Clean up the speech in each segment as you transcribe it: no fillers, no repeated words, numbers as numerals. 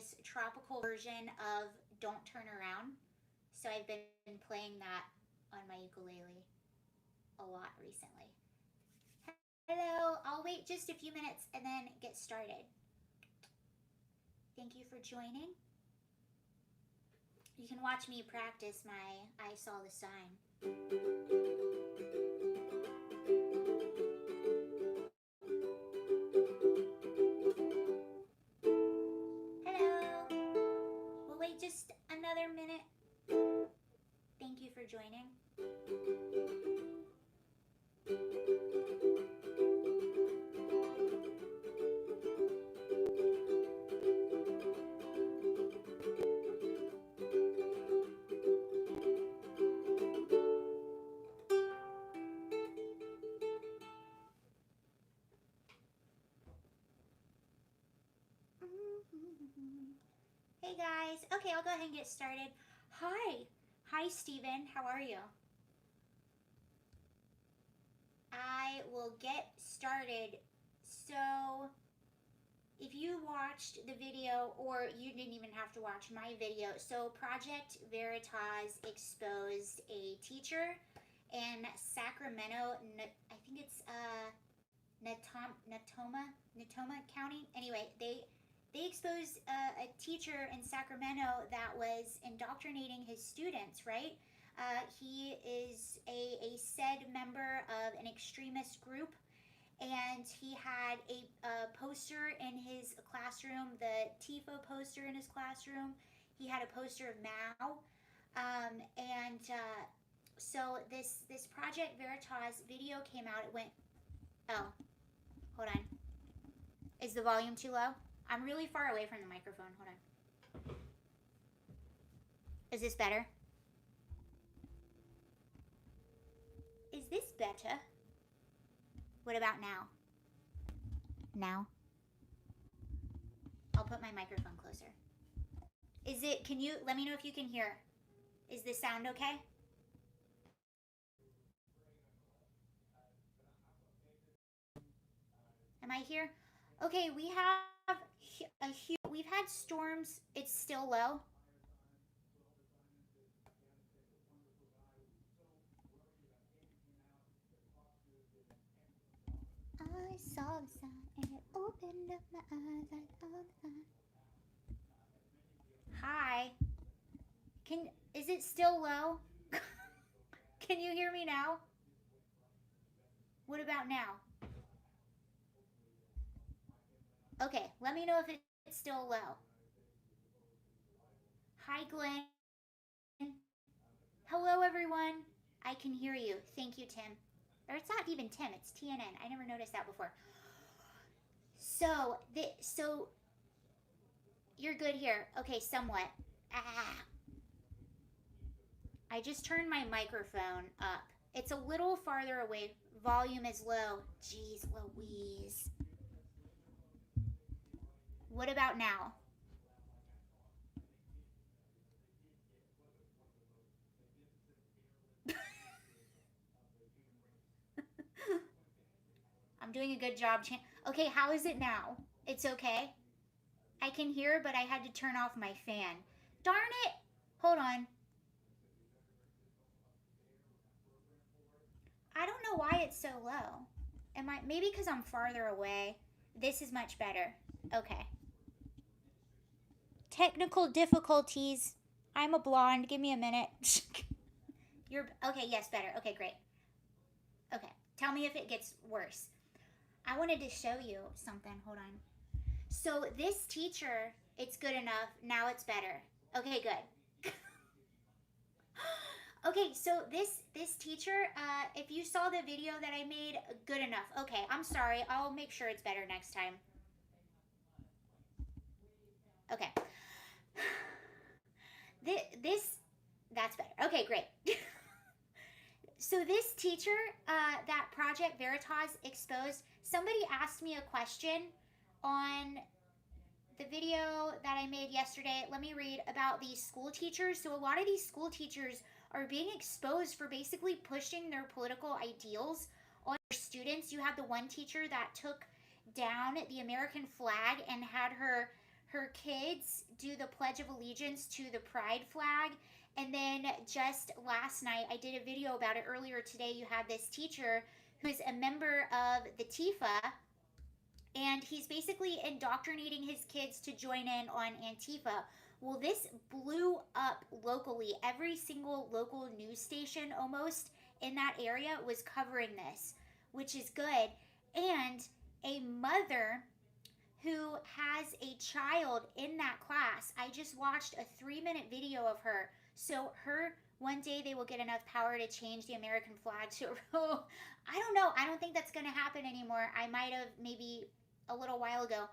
this tropical version of Don't Turn Around. So I've been playing that on my ukulele a lot recently. Hello, I'll wait just a few minutes and then get started. Thank you for joining. You can watch me practice my I Saw the Sign. Just another minute. Thank you for joining. Hey guys. Okay, I'll go ahead and get started. Hi Steven, how are you? I will get started. So if you watched the video, or you didn't even have to watch my video, so Project Veritas exposed a teacher in Sacramento, I think it's Natoma County. Anyway, they exposed a teacher in Sacramento that was indoctrinating his students, right? He is a said member of an extremist group, and he had a poster in his classroom, the TIFO poster in his classroom. He had a poster of Mao. So this Project Veritas video came out. It went, oh, hold on. Is the volume too low? I'm really far away from the microphone. Hold on. Is this better? Is this better? What about now? Now? I'll put my microphone closer. Is it, can you, let me know if you can hear. Is the sound okay? Am I here? Okay, we have we've had storms. It's still low. I saw the sign and it opened up my eyes. I saw the sign. Hi. Is it still low? Can you hear me now? What about now? Okay, let me know if it's still low. Hi, Glenn. Hello, everyone. I can hear you. Thank you, Tim. Or it's not even Tim, it's TNN. I never noticed that before. So you're good here. Okay, somewhat. I just turned my microphone up. It's a little farther away. Volume is low. Jeez Louise. What about now? I'm doing a good job. Okay, how is it now? It's okay? I can hear, but I had to turn off my fan. Darn it! Hold on. I don't know why it's so low. Maybe because I'm farther away. This is much better. Okay. Technical difficulties. I'm a blonde. Give me a minute. Okay, yes, better. Okay, great. Okay, tell me if it gets worse. I wanted to show you something. Hold on. So this teacher, it's good enough. Now it's better. Okay, good. Okay, so this teacher, if you saw the video that I made, good enough. Okay, I'm sorry. I'll make sure it's better next time. Okay. That's better. Okay, great. So this teacher that Project Veritas exposed, somebody asked me a question on the video that I made yesterday. Let me read about these school teachers. So a lot of these school teachers are being exposed for basically pushing their political ideals on their students. You have the one teacher that took down the American flag and had her her kids do the Pledge of Allegiance to the pride flag. And then just last night, I did a video about it earlier today. You had this teacher who's a member of the Tifa, and he's basically indoctrinating his kids to join in on Antifa. Well, this blew up locally. Every single local news station almost in that area was covering this, which is good. And a mother who has a child in that class, I just watched a 3-minute video of her. So her, one day they will get enough power to change the American flag to I don't know. I don't think that's going to happen anymore. I might have maybe a little while ago.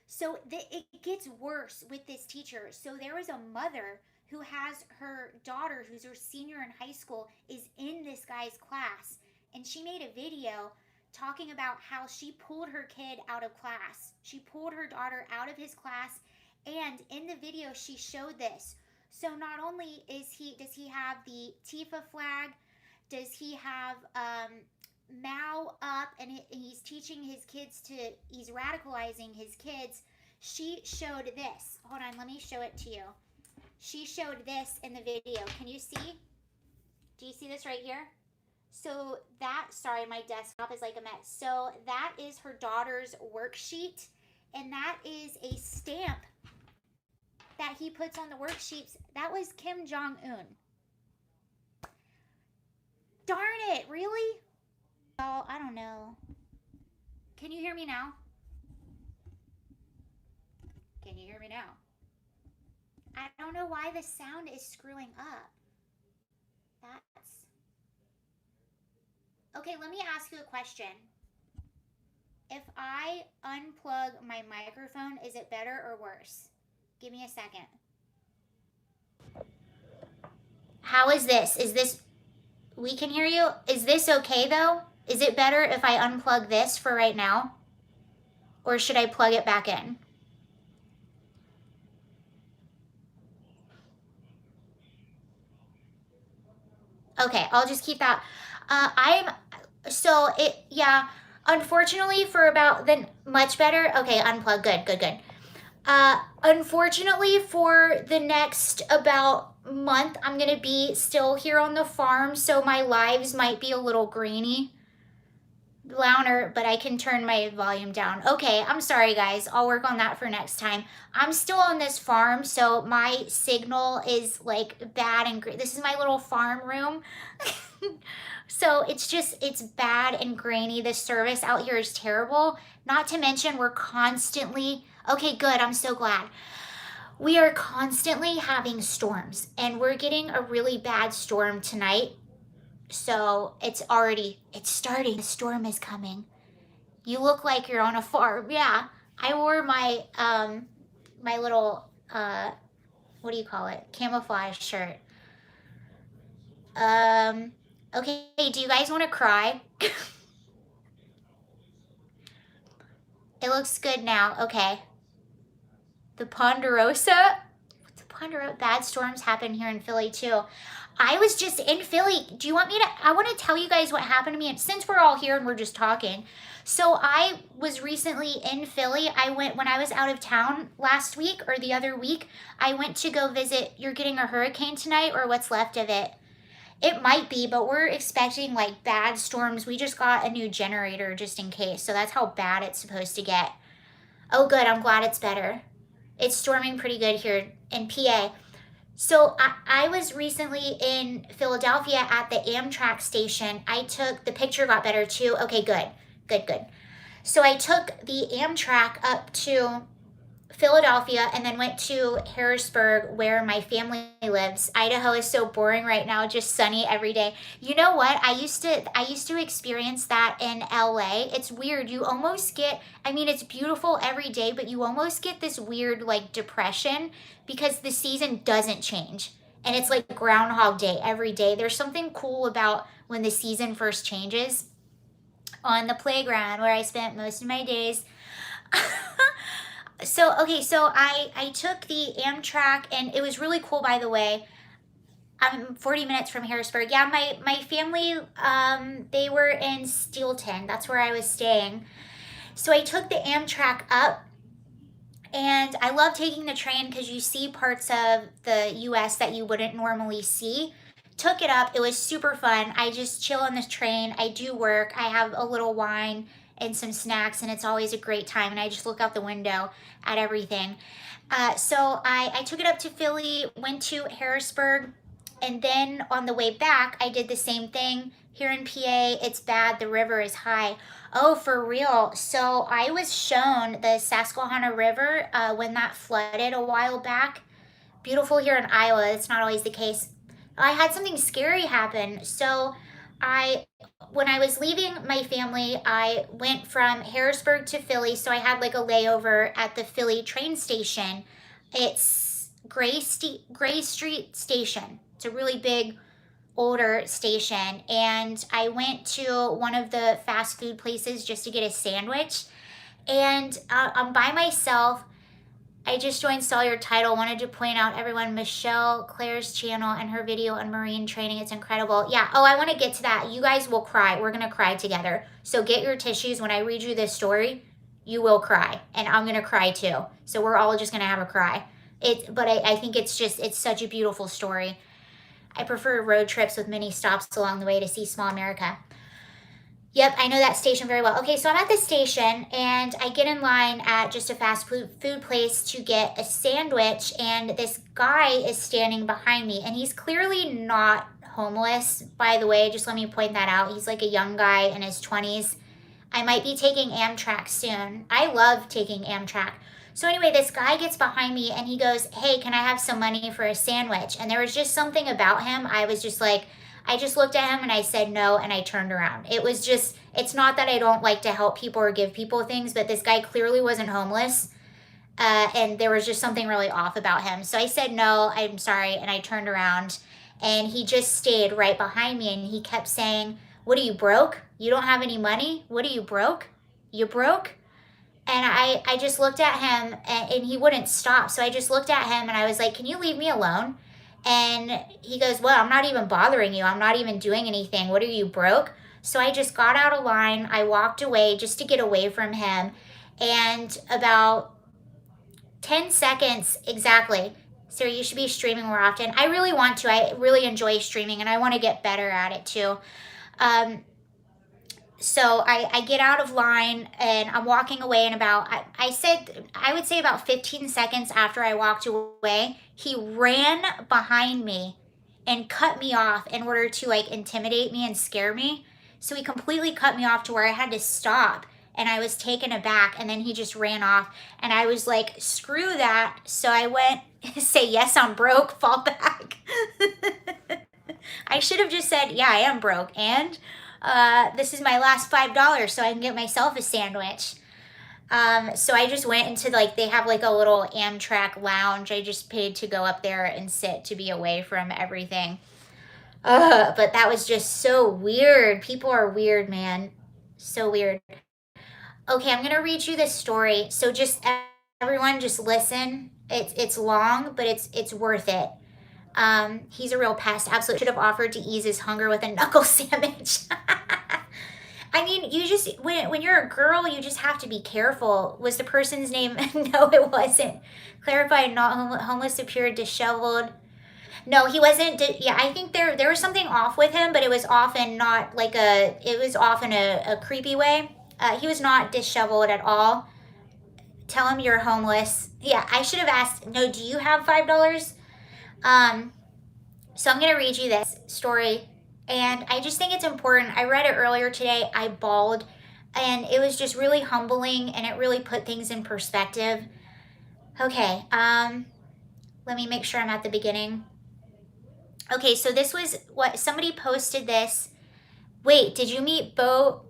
So it gets worse with this teacher. So there was a mother who has her daughter, who's her senior in high school, is in this guy's class. And she made a video talking about how she pulled her kid out of class. She pulled her daughter out of his class. And in the video, she showed this. So not only does he have the Tifa flag, does he have Mao up, and he's teaching his kids he's radicalizing his kids. She showed this. Hold on, let me show it to you. She showed this in the video. Can you see? Do you see this right here? So that, sorry, my desktop is like a mess. So that is her daughter's worksheet, and that is a stamp that he puts on the worksheets. That was Kim Jong-un. Darn it, really? Oh, I don't know. Can you hear me now? Can you hear me now? I don't know why the sound is screwing up. That's... Okay, let me ask you a question. If I unplug my microphone, is it better or worse? Give me a second. How is this? Is this... We can hear you? Is this okay though? Is it better if I unplug this for right now? Or should I plug it back in? Okay, I'll just keep that. Unfortunately for about much better. Okay, unplug, good. Unfortunately for the next about month, I'm gonna be still here on the farm, so my lives might be a little grainy. Louder, but I can turn my volume down. Okay, I'm sorry guys. I'll work on that for next time. I'm still on this farm, so my signal is like bad and great. This is my little farm room. So it's bad and grainy. The service out here is terrible. Not to mention we're constantly, okay, good, I'm so glad. We are constantly having storms, and we're getting a really bad storm tonight. So it's starting. The storm is coming. You look like you're on a farm. Yeah, I wore my my little what do you call it? Camouflage shirt. Okay, do you guys want to cry? It looks good now. Okay. The Ponderosa. What's the Ponderosa? Bad storms happen here in Philly too. I was just in Philly. Do you want me to? I want to tell you guys what happened to me. And since we're all here and we're just talking. So I was recently in Philly. When I was out of town last week or the other week, I went to go visit. You're getting a hurricane tonight, or what's left of it? It might be, but we're expecting like bad storms. We just got a new generator just in case. So that's how bad it's supposed to get. Oh, good. I'm glad it's better. It's storming pretty good here in PA. So I was recently in Philadelphia at the Amtrak station. The picture got better too. Okay, good. So I took the Amtrak up to Philadelphia and then went to Harrisburg, where my family lives. Idaho is so boring right now, just sunny every day. You know what? I used to experience that in LA. It's weird. You almost get, it's beautiful every day, but you almost get this weird like depression because the season doesn't change. And it's like Groundhog Day every day. There's something cool about when the season first changes. On the playground where I spent most of my days. So I took the Amtrak, and it was really cool, by the way. I'm 40 minutes from Harrisburg. Yeah, my family, they were in Steelton. That's where I was staying. So I took the Amtrak up, And I love taking the train because you see parts of the US that you wouldn't normally see. Took it up. It was super fun. I just chill on this train. I do work. I have a little wine and some snacks, and it's always a great time. And I just look out the window at everything. So I took it up to Philly, went to Harrisburg, and then on the way back, I did the same thing. Here in PA, it's bad. The river is high. Oh, for real. So I was shown the Susquehanna River when that flooded a while back. Beautiful here in Iowa. It's not always the case. I had something scary happen. So I when I was leaving my family, I went from Harrisburg to Philly. So I had like a layover at the Philly train station. It's Gray Street Station. It's a really big older station, and I went to one of the fast food places just to get a sandwich. And I'm by myself. I just joined Saw Your Title. Wanted to point out everyone Michelle Claire's channel and her video on marine training. It's incredible. Yeah. Oh, I want to get to that. You guys will cry. We're gonna cry together. So get your tissues. When I read you this story, you will cry, and I'm gonna cry too. So we're all just gonna have a cry. But I think it's such a beautiful story. I prefer road trips with many stops along the way to see small America. Yep, I know that station very well. Okay, so I'm at the station and I get in line at just a fast food place to get a sandwich, and this guy is standing behind me, and he's clearly not homeless, by the way. Just let me point that out. He's like a young guy in his 20s. I might be taking Amtrak soon. I love taking Amtrak. So anyway, this guy gets behind me and he goes, "Hey, can I have some money for a sandwich?" And there was just something about him. I was just like, I just looked at him and I said no, and I turned around. It was just, it's not that I don't like to help people or give people things, but this guy clearly wasn't homeless. And there was just something really off about him. So I said no, I'm sorry, and I turned around, and he just stayed right behind me, and he kept saying, "What, are you broke? You don't have any money? What, are you broke? You broke?" And I just looked at him, and he wouldn't stop. So I just looked at him and I was like, "Can you leave me alone?" And he goes, "Well, I'm not even bothering you. I'm not even doing anything. What, are you broke?" So I just got out of line. I walked away just to get away from him. And about 10 seconds exactly. So you should be streaming more often. I really want to. I really enjoy streaming, and I want to get better at it too. So I get out of line and I'm walking away, and I would say about 15 seconds after I walked away, he ran behind me and cut me off in order to like intimidate me and scare me. So he completely cut me off to where I had to stop, and I was taken aback, and then he just ran off, and I was like, screw that. So I went, say, "Yes, I'm broke," fall back. I should have just said, "Yeah, I am broke, and this is my last $5 so I can get myself a sandwich." So I just went into they have like a little Amtrak lounge. I just paid to go up there and sit to be away from everything. But that was just so weird. People are weird, man. So weird. Okay, I'm gonna read you this story. So just everyone, just listen. It's long, but it's worth it. He's a real pest. Absolutely should have offered to ease his hunger with a knuckle sandwich. I mean, you just, when you're a girl, you just have to be careful. Was the person's name? No, it wasn't. Clarify, not homeless, appeared disheveled. No, he wasn't. Yeah, I think there was something off with him, but it was often not like it was often a creepy way. He was not disheveled at all. Tell him you're homeless. Yeah, I should have asked, no, do you have $5? So I'm going to read you this story, and I just think it's important. I read it earlier today. I bawled, and it was just really humbling, and it really put things in perspective. Okay, let me make sure I'm at the beginning. Okay, so this was what somebody posted this. Wait, did you meet Bo?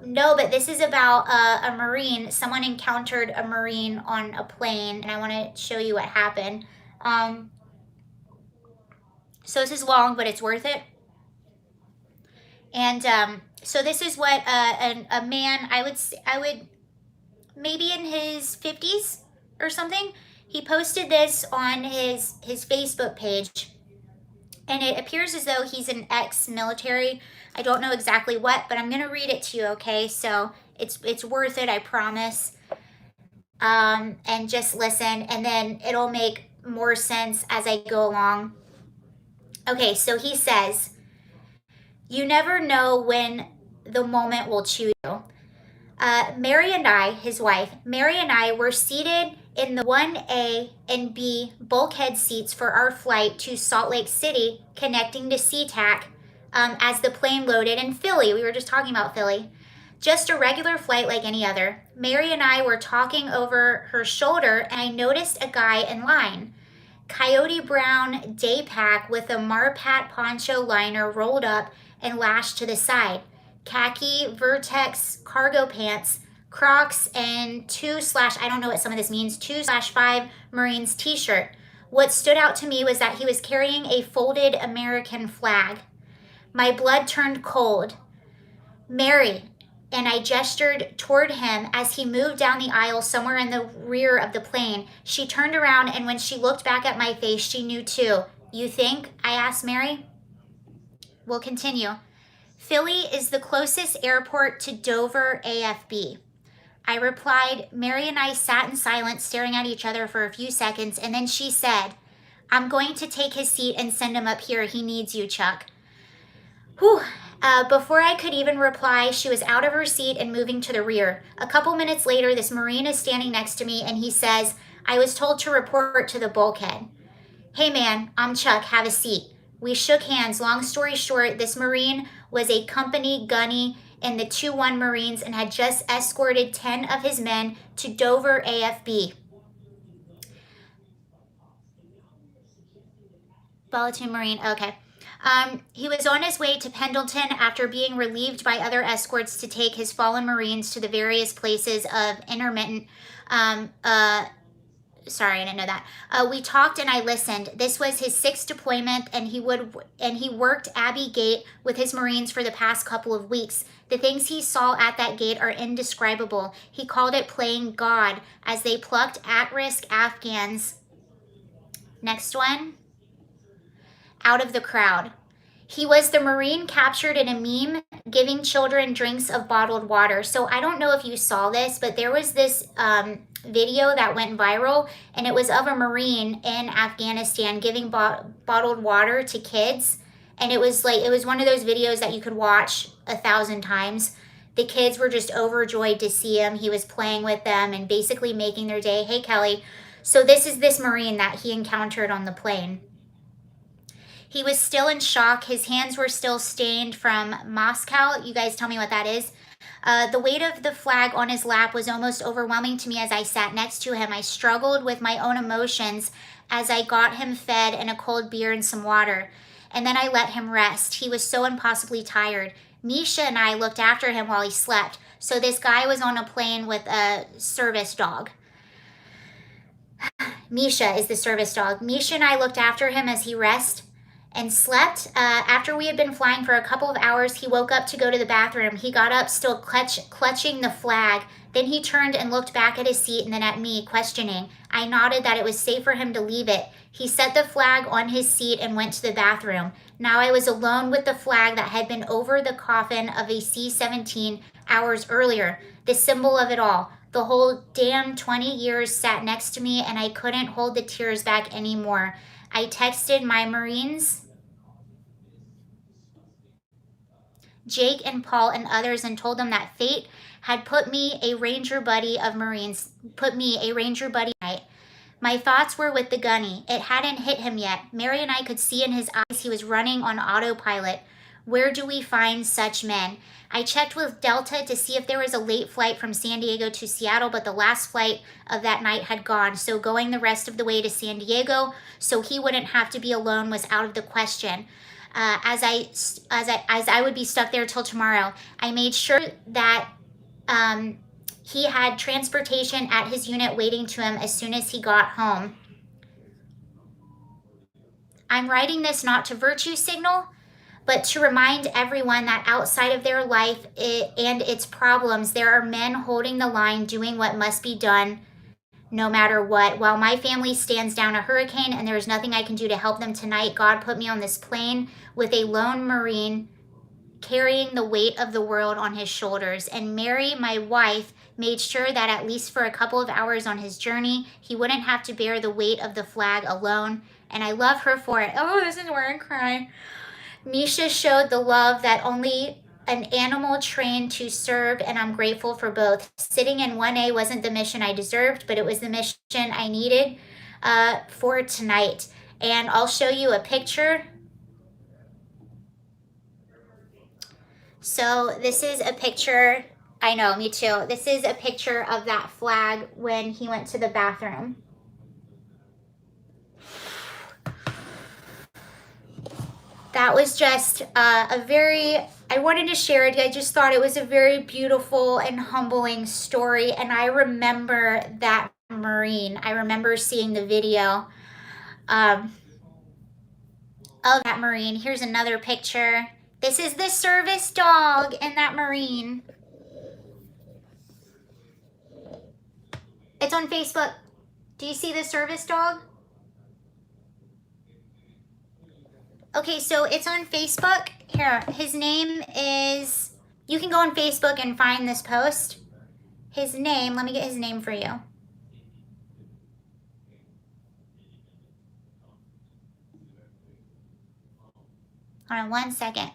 No, but this is about a Marine. Someone encountered a Marine on a plane, and I want to show you what happened. So this is long, but it's worth it. And so this is what a man, I would maybe in his 50s or something. He posted this on his Facebook page, and it appears as though he's an ex-military. I don't know exactly what, but I'm gonna read it to you. Okay, so it's worth it. I promise. and just listen, and then it'll make more sense as I go along. Okay, so he says, you never know when the moment will choose you. Mary and I, his wife, Mary and I were seated in the 1A and B bulkhead seats for our flight to Salt Lake City, connecting to SeaTac as the plane loaded in Philly. We were just talking about Philly. Just a regular flight like any other. Mary and I were talking over her shoulder, and I noticed a guy in line. Coyote brown day pack with a Marpat poncho liner rolled up and lashed to the side. Khaki Vertex cargo pants, Crocs, and I don't know what some of this means, 2/5 Marines t-shirt. What stood out to me was that he was carrying a folded American flag. My blood turned cold. Mary, and I gestured toward him as he moved down the aisle somewhere in the rear of the plane. She turned around, and when she looked back at my face, she knew too. You think? I asked Mary. We'll continue. Philly is the closest airport to Dover AFB. I replied. Mary and I sat in silence, staring at each other for a few seconds, and then she said, I'm going to take his seat and send him up here. He needs you, Chuck. Whew. Before I could even reply, she was out of her seat and moving to the rear. A couple minutes later, this Marine is standing next to me, and he says, I was told to report to the bulkhead. Hey man, I'm Chuck, have a seat. We shook hands. Long story short, this Marine was a company gunny in the 2-1 Marines and had just escorted 10 of his men to Dover AFB. Platoon Marine, okay. He was on his way to Pendleton after being relieved by other escorts to take his fallen Marines to the various places of intermittent. Sorry, I didn't know that. We talked and I listened. This was his 6th deployment, and he worked Abbey Gate with his Marines for the past couple of weeks. The things he saw at that gate are indescribable. He called it playing God as they plucked at-risk Afghans. Next one. Out of the crowd. He was the Marine captured in a meme giving children drinks of bottled water. So I don't know if you saw this, but there was this video that went viral, and it was of a Marine in Afghanistan giving bottled water to kids. And it was one of those videos that you could watch 1,000 times. The kids were just overjoyed to see him. He was playing with them and basically making their day. Hey, Kelly. So this is this Marine that he encountered on the plane. He was still in shock. His hands were still stained from Moscow. You guys tell me what that is. The weight of the flag on his lap was almost overwhelming to me as I sat next to him. I struggled with my own emotions as I got him fed and a cold beer and some water. And then I let him rest. He was so impossibly tired. Misha and I looked after him while he slept. So this guy was on a plane with a service dog. Misha is the service dog. Misha and I looked after him as he rested and slept. After we had been flying for a couple of hours, he woke up to go to the bathroom. He got up, still clutching the flag. Then he turned and looked back at his seat and then at me, questioning. I nodded that it was safe for him to leave it. He set the flag on his seat and went to the bathroom. Now I was alone with the flag that had been over the coffin of a C-17 hours earlier, the symbol of it all. The whole damn 20 years sat next to me, and I couldn't hold the tears back anymore. I texted my Marines, Jake and Paul and others, and told them that fate had put me a ranger buddy night. My thoughts were with the gunny. It hadn't hit him yet. Mary and I could see in his eyes he was running on autopilot. Where do we find such men? I checked with Delta to see if there was a late flight from San Diego to Seattle, but the last flight of that night had gone. So going the rest of the way to San Diego so he wouldn't have to be alone was out of the question. As I would be stuck there till tomorrow, I made sure that he had transportation at his unit waiting to him as soon as he got home. I'm writing this not to virtue signal, but to remind everyone that outside of their life and its problems, there are men holding the line, doing what must be done no matter what. While my family stands down a hurricane and there is nothing I can do to help them tonight, God put me on this plane with a lone Marine carrying the weight of the world on his shoulders. And Mary, my wife, made sure that at least for a couple of hours on his journey, he wouldn't have to bear the weight of the flag alone. And I love her for it. Oh, this is where I cry. Misha showed the love that only an animal trained to serve, and I'm grateful for both. Sitting in 1A wasn't the mission I deserved, but it was the mission I needed for tonight. And I'll show you a picture. So this is a picture. I know, me too. This is a picture of that flag when he went to the bathroom. That was just I wanted to share it. I just thought it was a very beautiful and humbling story. And I remember that Marine. I remember seeing the video of that Marine. Here's another picture. This is the service dog in that Marine. It's on Facebook. Do you see the service dog? Okay, so it's on Facebook. Here, his name is, you can go on Facebook and find this post. His name, let me get his name for you. Hold on 1 second.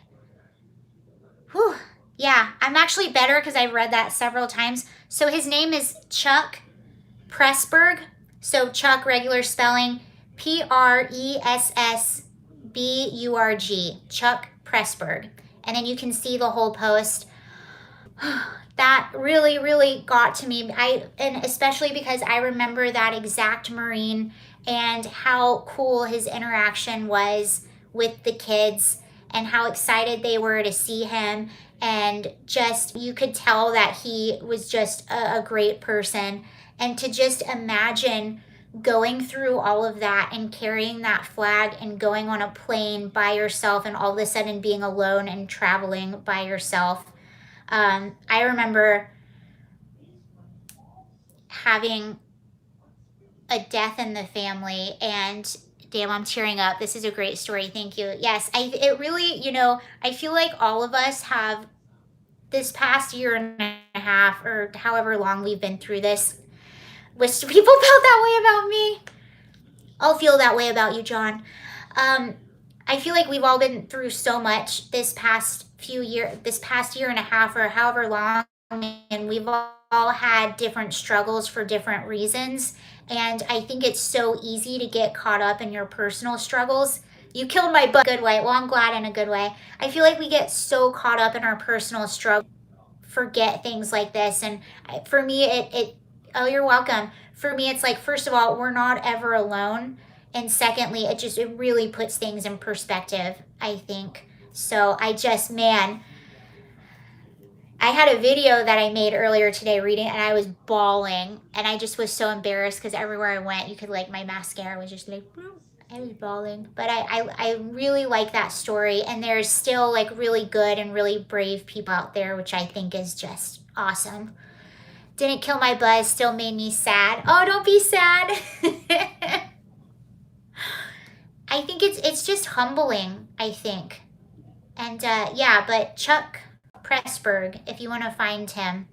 Whew. Yeah, I'm actually better because I've read that several times. So his name is Chuck Pressburg. So Chuck, regular spelling, Pressburg, Chuck Pressburg. And then you can see the whole post. That really, really got to me. And especially because I remember that exact Marine and how cool his interaction was with the kids and how excited they were to see him. And just, you could tell that he was just a great person. And to just imagine going through all of that and carrying that flag and going on a plane by yourself and all of a sudden being alone and traveling by yourself. I remember having a death in the family, and damn, I'm tearing up. This is a great story. Thank you. Yes, it really, I feel like all of us have this past year and a half or however long we've been through this. Wish people felt that way about me. I'll feel that way about you, John. I feel like we've all been through so much this past year and a half or however long, and we've all had different struggles for different reasons. And I think it's so easy to get caught up in your personal struggles. You killed my butt. Good way. Well, I'm glad in a good way. I feel like we get so caught up in our personal struggles, forget things like this. And for me, oh, you're welcome. For me, it's like, first of all, we're not ever alone. And secondly, it really puts things in perspective, I think. So I had a video that I made earlier today reading, and I was bawling. And I just was so embarrassed because everywhere I went, you could, like, my mascara was just like, I was bawling. But I really like that story. And there's still, like, really good and really brave people out there, which I think is just awesome. Didn't kill my buzz, still made me sad. Oh, don't be sad. I think it's just humbling, I think. And yeah, but Chuck Pressburg, if you want to find him.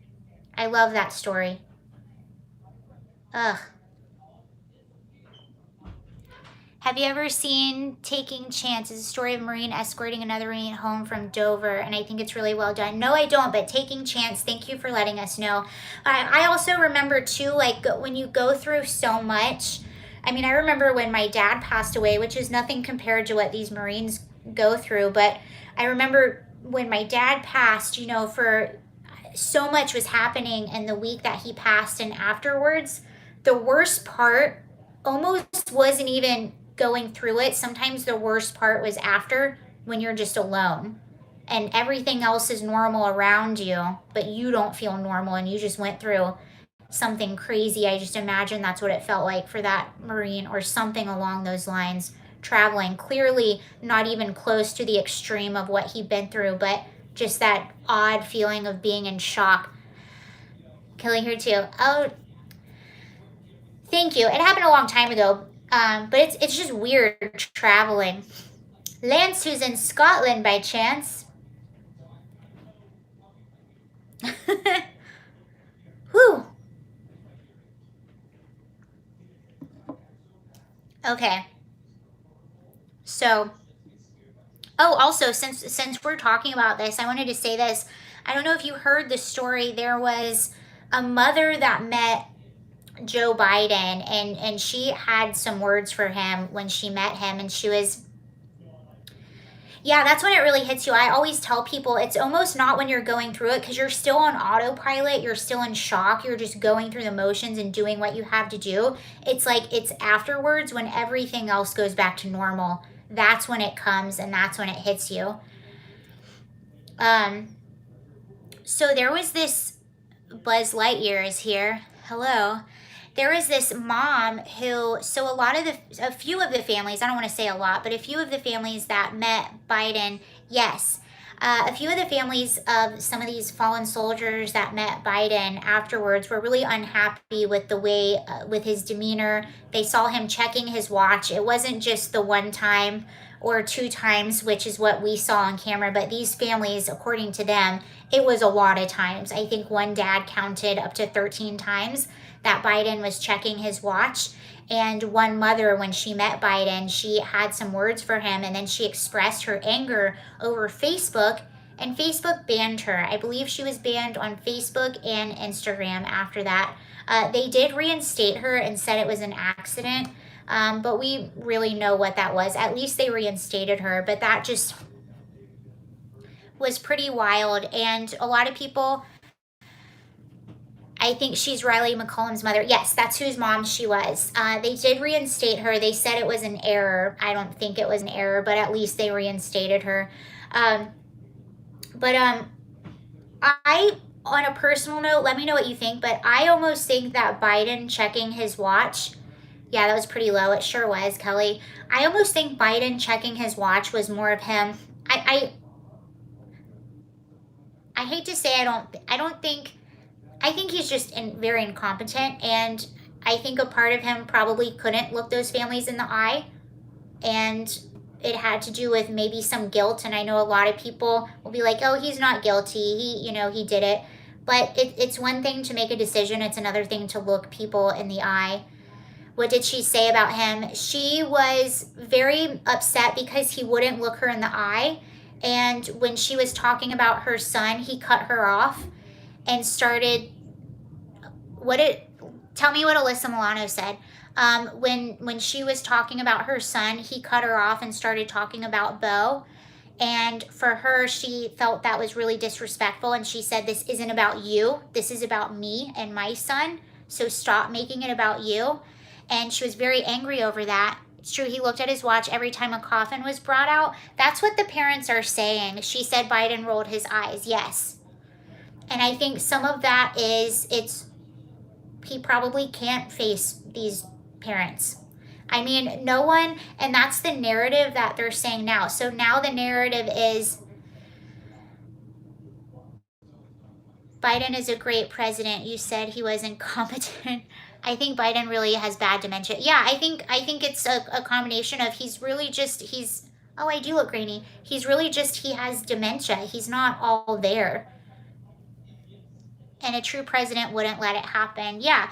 I love that story. Ugh. Have you ever seen Taking Chances? A story of a Marine escorting another Marine home from Dover, and I think it's really well done. No, I don't, but Taking Chance, thank you for letting us know. I also remember, too, like, when you go through so much. I mean, I remember when my dad passed away, which is nothing compared to what these Marines go through, but I remember when my dad passed, for so much was happening in the week that he passed and afterwards. The worst part almost wasn't even going through it. Sometimes the worst part was after, when you're just alone and everything else is normal around you, but you don't feel normal and you just went through something crazy. I just imagine that's what it felt like for that Marine, or something along those lines, traveling, clearly not even close to the extreme of what he'd been through, but just that odd feeling of being in shock. Kelly here too. Oh, thank you. It happened a long time ago, but it's just weird traveling. Lance, who's in Scotland by chance. Whew. Okay. So, oh, also, since we're talking about this, I wanted to say this. I don't know if you heard the story. There was a mother that met Joe Biden, and she had some words for him when she met him, and she was, yeah, that's when it really hits you. I always tell people it's almost not when you're going through it, because you're still on autopilot, you're still in shock, you're just going through the motions and doing what you have to do. It's like it's afterwards when everything else goes back to normal. That's when it comes, and that's when it hits you. Um, so there was this, Buzz Lightyear is here. Hello. There was this mom who, so a few of the families, I don't want to say a lot, but a few of the families that met Biden, yes. A few of the families of some of these fallen soldiers that met Biden afterwards were really unhappy with the way, with his demeanor. They saw him checking his watch. It wasn't just the one time or two times, which is what we saw on camera, but these families, according to them, it was a lot of times. I think one dad counted up to 13 times that Biden was checking his watch. And one mother, when she met Biden, she had some words for him, and then she expressed her anger over Facebook, and Facebook banned her. I believe she was banned on Facebook and Instagram after that. They did reinstate her and said it was an accident, but we really know what that was. At least they reinstated her, but that just was pretty wild. And a lot of people, I think she's Riley McCollum's mother. Yes, that's whose mom she was. They did reinstate her. They said it was an error. I don't think it was an error, but at least they reinstated her. But I, on a personal note, let me know what you think, but I almost think that Biden checking his watch, yeah, that was pretty low. It sure was, Kelly. I almost think Biden checking his watch was more of him. I hate to say I think he's just very incompetent, and I think a part of him probably couldn't look those families in the eye, and it had to do with maybe some guilt. And I know a lot of people will be like, oh, he's not guilty, he did it. But it's one thing to make a decision, it's another thing to look people in the eye. What did she say about him? She was very upset because he wouldn't look her in the eye, and when she was talking about her son, he cut her off and started, tell me what Alyssa Milano said. When she was talking about her son, he cut her off and started talking about Bo. And for her, she felt that was really disrespectful. And she said, this isn't about you. This is about me and my son. So stop making it about you. And she was very angry over that. It's true, he looked at his watch every time a coffin was brought out. That's what the parents are saying. She said Biden rolled his eyes. Yes. And I think some of that is, he probably can't face these parents. I mean, no one, and that's the narrative that they're saying now. So now the narrative is Biden is a great president. You said he was incompetent. I think Biden really has bad dementia. Yeah, I think it's a combination of oh, I do look grainy. He's really just, he has dementia. He's not all there. And a true president wouldn't let it happen. Yeah.